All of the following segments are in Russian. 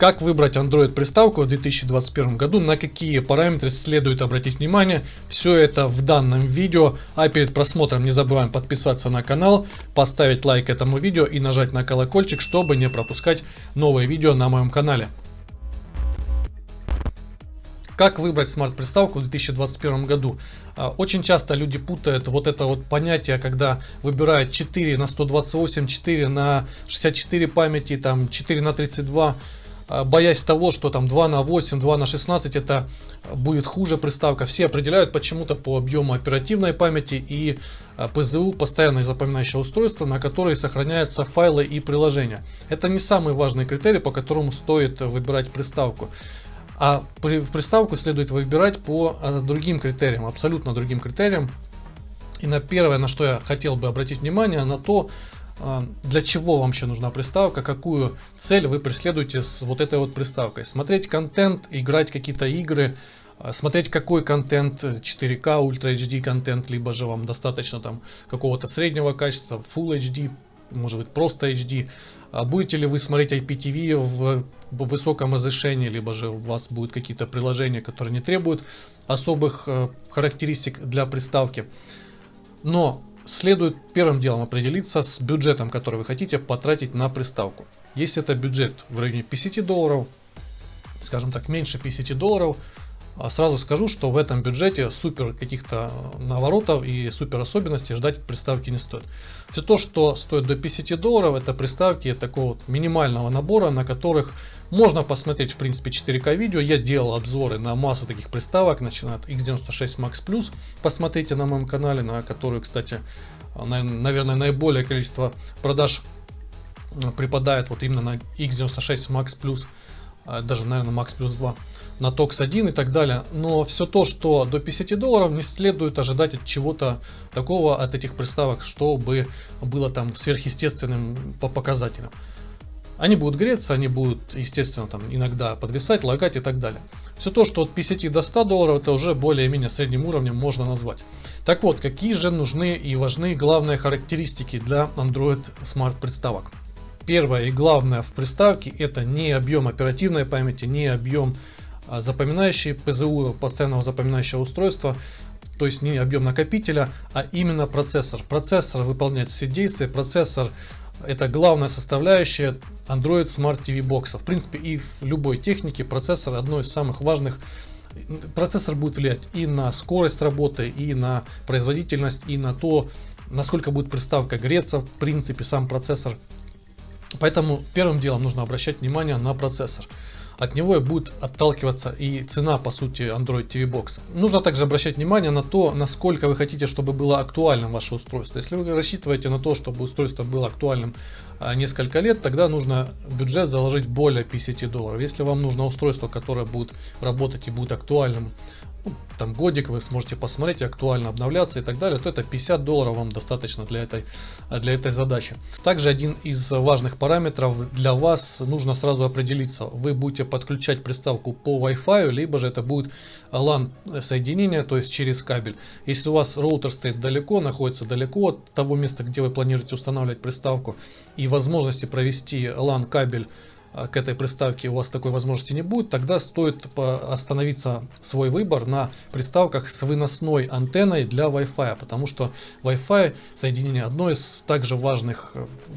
Как выбрать Android приставку в 2021 году, на какие параметры следует обратить внимание, все это в данном видео. А перед просмотром не забываем подписаться на канал, поставить лайк этому видео и нажать на колокольчик, чтобы не пропускать новые видео на моем канале. Как выбрать смарт-приставку в 2021 году? Очень часто люди путают вот это вот понятие, когда выбирают 4 на 128, 4 на 64 памяти, там 4 на 32, боясь того, что там 2 на 8, 2 на 16 это будет хуже приставка. Все определяют почему-то по объему оперативной памяти и ПЗУ, постоянное запоминающее устройство, на которое сохраняются файлы и приложения. Это не самый важный критерий, по которому стоит выбирать приставку. А приставку следует выбирать по другим критериям, абсолютно другим критериям. И на первое, на что я хотел бы обратить внимание, на то, для чего вам вообще нужна приставка, какую цель вы преследуете с вот этой вот приставкой. Смотреть контент, играть какие-то игры, смотреть какой контент, 4К, Ultra HD контент, либо же вам достаточно там какого-то среднего качества, Full HD, может быть просто HD. Будете ли вы смотреть IPTV в высоком разрешении, либо же у вас будут какие-то приложения, которые не требуют особых характеристик для приставки. Но следует первым делом определиться с бюджетом, который вы хотите потратить на приставку. Если это бюджет в районе $50, скажем так, меньше $50, сразу скажу, что в этом бюджете супер каких-то наворотов и супер особенностей ждать от приставки не стоит. Все то, что стоит до $50, это приставки такого вот минимального набора, на которых можно посмотреть в принципе 4К видео. Я делал обзоры на массу таких приставок, начиная от X96 Max Plus. Посмотрите на моем канале, на которую, кстати, наверное, наиболее количество продаж припадает вот именно на X96 Max Plus, даже, наверное, Max Plus 2. На TOX 1 и так далее. Но все то, что до $50, не следует ожидать от чего-то такого, от этих приставок, чтобы было там сверхъестественным по показателям. Они будут греться, они будут, естественно, там иногда подвисать, лагать и так далее. Все то, что от 50 до $100, это уже более-менее средним уровнем можно назвать. Так вот, какие же нужны и важны главные характеристики для Android Smart приставок? Первое и главное в приставке — это не объем оперативной памяти, не объем запоминающий ПЗУ, постоянного запоминающего устройства, то есть не объем накопителя, а именно процессор. Процессор выполняет все действия, процессор — это главная составляющая Android Smart TV Box. В принципе, и в любой технике процессор одно из самых важных. Процессор будет влиять и на скорость работы, и на производительность, и на то, насколько будет приставка греться, в принципе, сам процессор. Поэтому первым делом нужно обращать внимание на процессор. От него и будет отталкиваться и цена, по сути, Android TV Box. Нужно также обращать внимание на то, насколько вы хотите, чтобы было актуальным ваше устройство. Если вы рассчитываете на то, чтобы устройство было актуальным несколько лет, тогда нужно бюджет заложить более $50. Если вам нужно устройство, которое будет работать и будет актуальным, там годик, вы сможете посмотреть, актуально обновляться и так далее, то это $50 вам достаточно для этой задачи. Также один из важных параметров для вас, нужно сразу определиться: вы будете подключать приставку по Wi-Fi, либо же это будет LAN соединение, то есть через кабель. Если у вас роутер стоит далеко, находится далеко от того места, где вы планируете устанавливать приставку, и возможности провести LAN кабель к этой приставке у вас такой возможности не будет, тогда стоит остановиться свой выбор на приставках с выносной антенной для Wi-Fi, потому что Wi-Fi соединение одно из также важных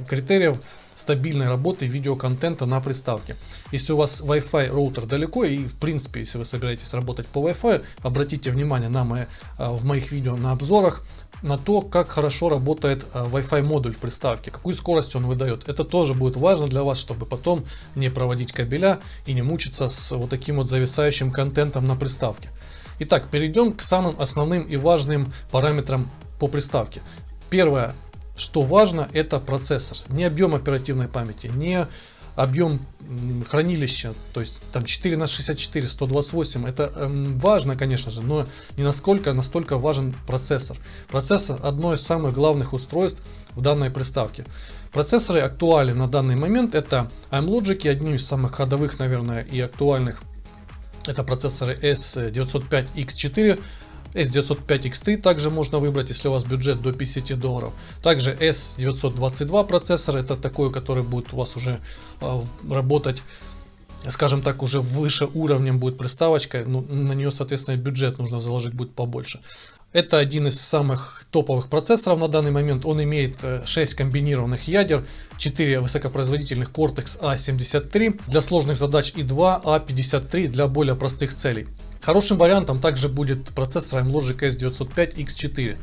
критериев стабильной работы видеоконтента на приставке. Если у вас Wi-Fi роутер далеко, и в принципе, если вы собираетесь работать по Wi-Fi, обратите внимание в моих видео на обзорах на то, как хорошо работает Wi-Fi модуль в приставке, какую скорость он выдает. Это тоже будет важно для вас, чтобы потом не проводить кабеля и не мучиться с вот таким вот зависающим контентом на приставке. Итак, перейдем к самым основным и важным параметрам по приставке. Первое, что важно, это процессор. Не объем оперативной памяти, не объем хранилища, то есть там 4 на 64, 128, это важно, конечно же, но не настолько важен процессор. Процессор — одно из самых главных устройств в данной приставке. Процессоры актуальны на данный момент, это AMLogic, одни из самых ходовых, наверное, и актуальных. Это процессоры S905X4, S905X3 также можно выбрать, если у вас бюджет до $50. Также S922 процессор, это такой, который будет у вас уже работать скажем так, уже выше уровнем будет приставочка, ну, на нее, соответственно, бюджет нужно заложить будет побольше. Это один из самых топовых процессоров на данный момент. Он имеет 6 комбинированных ядер, 4 высокопроизводительных Cortex A73 для сложных задач и 2 A53 для более простых целей. Хорошим вариантом также будет процессор Logic S905X4.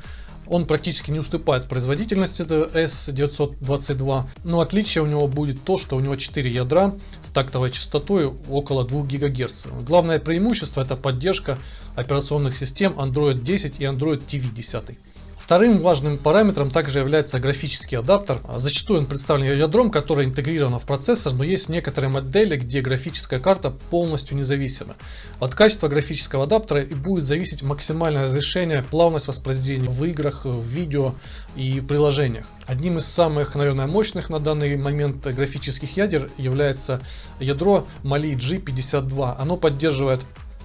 Он практически не уступает в производительности S922, но отличие у него будет то, что у него 4 ядра с тактовой частотой около 2 ГГц. Главное преимущество — это поддержка операционных систем Android 10 и Android TV 10. Вторым важным параметром также является графический адаптер. Зачастую он представлен ядром, которое интегрировано в процессор, но есть некоторые модели, где графическая карта полностью независима. От качества графического адаптера и будет зависеть максимальное разрешение, плавность воспроизведения в играх, в видео и в приложениях. Одним из самых, наверное, мощных на данный момент графических ядер является ядро Mali G52. Оно поддерживает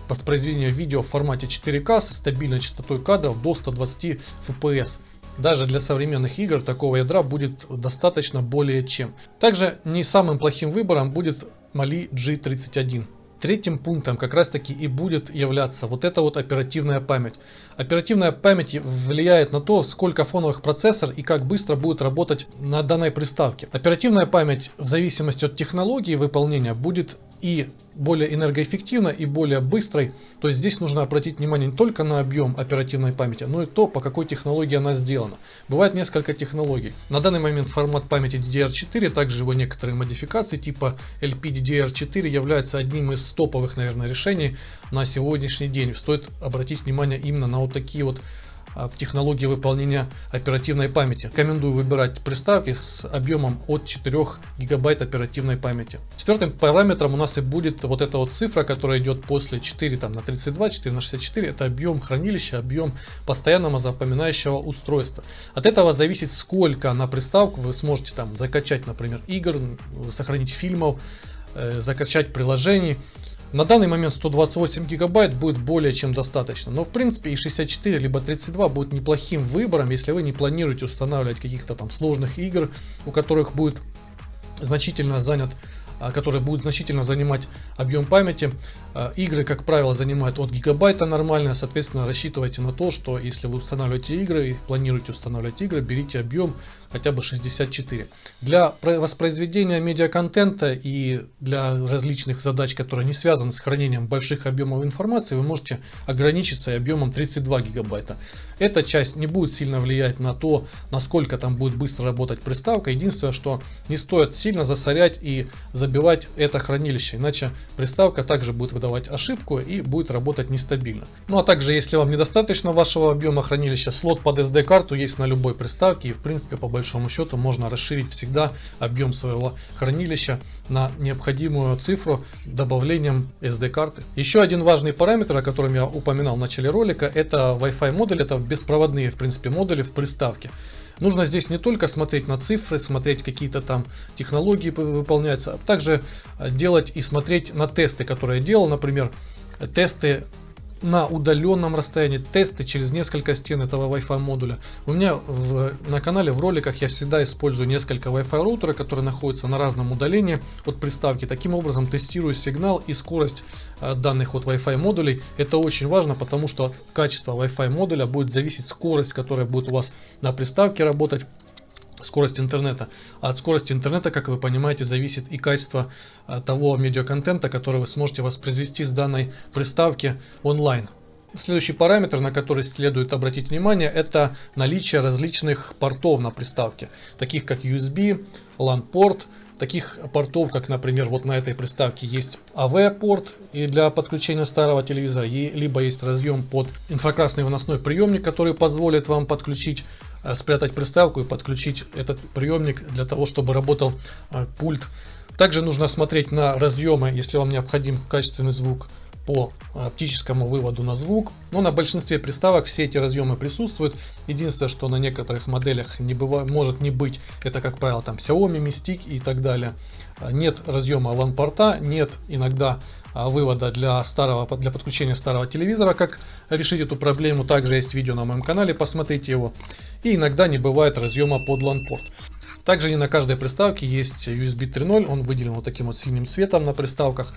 воспроизведение видео в формате 4К со стабильной частотой кадров до 120 FPS. Даже для современных игр такого ядра будет достаточно более чем. Также не самым плохим выбором будет Mali G31. Третьим пунктом как раз таки и будет являться вот эта вот оперативная память. Оперативная память влияет на то, сколько фоновых процессор и как быстро будет работать на данной приставке. Оперативная память в зависимости от технологии выполнения будет и более энергоэффективной, и более быстрой. То есть здесь нужно обратить внимание не только на объем оперативной памяти, но и то, по какой технологии она сделана. Бывает несколько технологий. На данный момент формат памяти DDR4, также его некоторые модификации типа LPDDR4 является одним из топовых, наверное, решений на сегодняшний день. Стоит обратить внимание именно на вот такие вот технологии выполнения оперативной памяти. Рекомендую выбирать приставки с объемом от 4 гигабайт оперативной памяти. Четвертым параметром у нас и будет вот эта вот цифра, которая идет после 4 на 32, 4 на 64. Это объем хранилища, объем постоянного запоминающего устройства. От этого зависит, сколько на приставку вы сможете там закачать, например, игр, сохранить фильмов, закачать приложений. На данный момент 128 гигабайт будет более чем достаточно, но в принципе и 64 либо 32 будет неплохим выбором, если вы не планируете устанавливать каких-то там сложных игр, у которых будет значительно которые будут значительно занимать объем памяти. Игры, как правило, занимают от гигабайта нормально, соответственно, рассчитывайте на то, что если вы устанавливаете игры и планируете устанавливать игры, берите объем хотя бы 64. Для воспроизведения медиаконтента и для различных задач, которые не связаны с хранением больших объемов информации, вы можете ограничиться объемом 32 гигабайта. Эта часть не будет сильно влиять на то, насколько там будет быстро работать приставка. Единственное, что не стоит сильно засорять и забивать это хранилище, иначе приставка также будет выдавать ошибку и будет работать нестабильно. Ну а также, если вам недостаточно вашего объема хранилища, слот под SD-карту есть на любой приставке, и в принципе по большому счету можно расширить всегда объем своего хранилища на необходимую цифру добавлением SD-карты. Еще один важный параметр, о котором я упоминал в начале ролика, это Wi-Fi модуль, это беспроводные в принципе модули в приставке. Нужно здесь не только смотреть на цифры, смотреть какие-то там технологии выполняются, а также делать и смотреть на тесты, которые я делал, например, тесты на удаленном расстоянии, тесты через несколько стен этого Wi-Fi модуля. У меня на канале в роликах я всегда использую несколько Wi-Fi роутера, которые находятся на разном удалении от приставки. Таким образом тестирую сигнал и скорость данных от Wi-Fi модулей. Это очень важно, потому что от качества Wi-Fi модуля будет зависеть скорость, которая будет у вас на приставке работать. Скорость интернета. А от скорости интернета, как вы понимаете, зависит и качество того медиаконтента, который вы сможете воспроизвести с данной приставки онлайн. Следующий параметр, на который следует обратить внимание, это наличие различных портов на приставке, таких как USB, LAN-порт. Таких портов, как, например, вот на этой приставке есть AV-порт и для подключения старого телевизора, либо есть разъем под инфракрасный выносной приемник, который позволит вам подключить, спрятать приставку и подключить этот приемник для того, чтобы работал пульт. Также нужно смотреть на разъемы, если вам необходим качественный звук по оптическому выводу на звук. Но на большинстве приставок все эти разъемы присутствуют. Единственное, что на некоторых моделях может не быть, это, как правило, там Xiaomi, Mystic и так далее. Нет разъема LAN-порта, нет иногда вывода для подключения старого телевизора. Как решить эту проблему, также есть видео на моем канале, посмотрите его. И иногда не бывает разъема под LAN-порт. Также не на каждой приставке есть USB 3.0, он выделен вот таким вот синим цветом на приставках.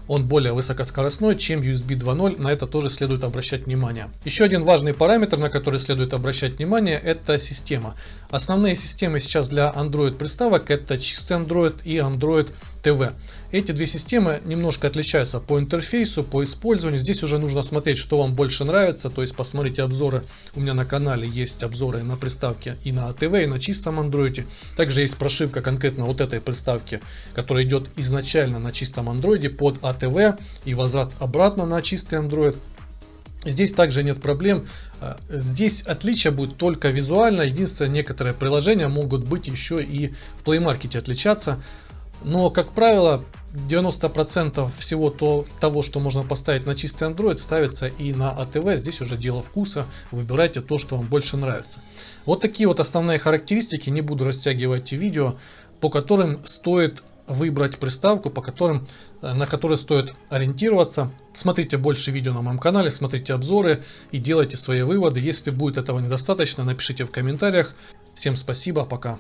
Он более высокоскоростной, чем USB 2.0, на это тоже следует обращать внимание. Еще один важный параметр, на который следует обращать внимание, это система. Основные системы сейчас для Android приставок это чистый Android и Android TV. Эти две системы немножко отличаются по интерфейсу, по использованию. Здесь уже нужно смотреть, что вам больше нравится. То есть посмотрите обзоры. У меня на канале есть обзоры на приставке и на ТВ, и на чистом Android. Также есть прошивка конкретно вот этой приставки, которая идет изначально на чистом Android под АТВ и возврат обратно на чистый Android. Здесь также нет проблем. Здесь отличие будет только визуально. Единственное, некоторые приложения могут быть еще и в Play Market отличаться. Но, как правило, 90% всего того, что можно поставить на чистый Android, ставится и на АТВ. Здесь уже дело вкуса. Выбирайте то, что вам больше нравится. Вот такие вот основные характеристики. Не буду растягивать видео, по которым стоит выбрать приставку, на которые стоит ориентироваться. Смотрите больше видео на моем канале, смотрите обзоры и делайте свои выводы. Если будет этого недостаточно, напишите в комментариях. Всем спасибо, пока.